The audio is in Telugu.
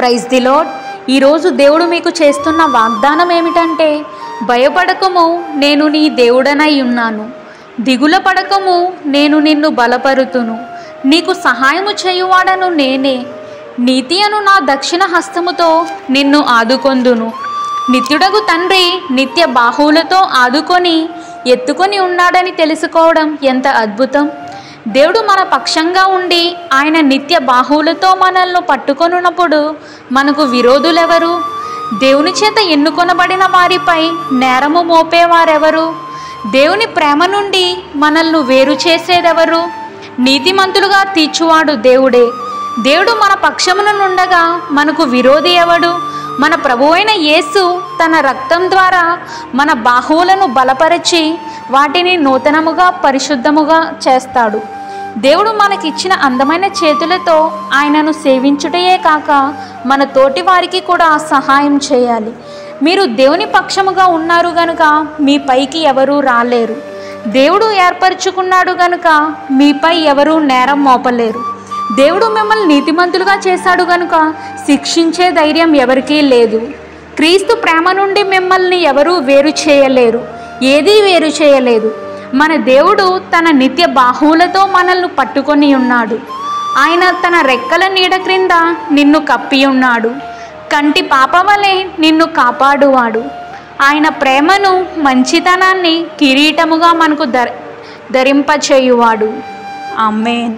Praise the lord. ఈరోజు దేవుడు మీకు చేస్తున్న వాగ్దానం ఏమిటంటే, భయపడకము, నేను నీ దేవుడనై ఉన్నాను. దిగుల పడకము, నేను నిన్ను బలపరుతును. నీకు సహాయము చేయువాడను నేనే. నీతి అను నా దక్షిణ హస్తముతో నిన్ను ఆదుకొందును. నిత్యుడగు తండ్రి నిత్య బాహువులతో ఆదుకొని ఎత్తుకొని ఉన్నాడని తెలుసుకోవడం ఎంత అద్భుతం. దేవుడు మన పక్షంగా ఉండి ఆయన నిత్య బాహువులతో మనల్ని పట్టుకొనున్నప్పుడు మనకు విరోధులెవరు? దేవుని చేత ఎన్నుకొనబడిన వారిపై నేరము మోపేవారెవరు? దేవుని ప్రేమ నుండి మనల్ని వేరు చేసేదెవరు? నీతిమంతులుగా తీర్చువాడు దేవుడే. దేవుడు మన పక్షమున నుండగా మనకు విరోధి ఎవడు? మన ప్రభువైన యేసు తన రక్తం ద్వారా మన బాహువులను బలపరిచి వాటిని నూతనముగా పరిశుద్ధముగా చేస్తాడు. దేవుడు మనకిచ్చిన అందమైన చేతులతో ఆయనను సేవించుటయే కాక మన తోటి వారికి కూడా సహాయం చేయాలి. మీరు దేవుని పక్షముగా ఉన్నారు గనుక మీ పైకి ఎవరూ రాలేరు. దేవుడు ఏర్పరచుకున్నాడు గనుక మీపై ఎవరూ నేరం మోపలేరు. దేవుడు మిమ్మల్ని నీతిమంతులుగా చేశాడు గనుక శిక్షించే ధైర్యం ఎవరికీ లేదు. క్రీస్తు ప్రేమ నుండి మిమ్మల్ని ఎవరూ వేరు చేయలేరు. ఏదీ వేరు చేయలేదు. మన దేవుడు తన నిత్య బాహువులతో మనల్ని పట్టుకొని ఉన్నాడు. ఆయన తన రెక్కల నీడ క్రింద నిన్ను కప్పి ఉన్నాడు. కంటి పాప వలె నిన్ను కాపాడువాడు. ఆయన ప్రేమను, మంచితనాన్ని కిరీటముగా మనకు ధరింపచేయువాడు. ఆమేన్.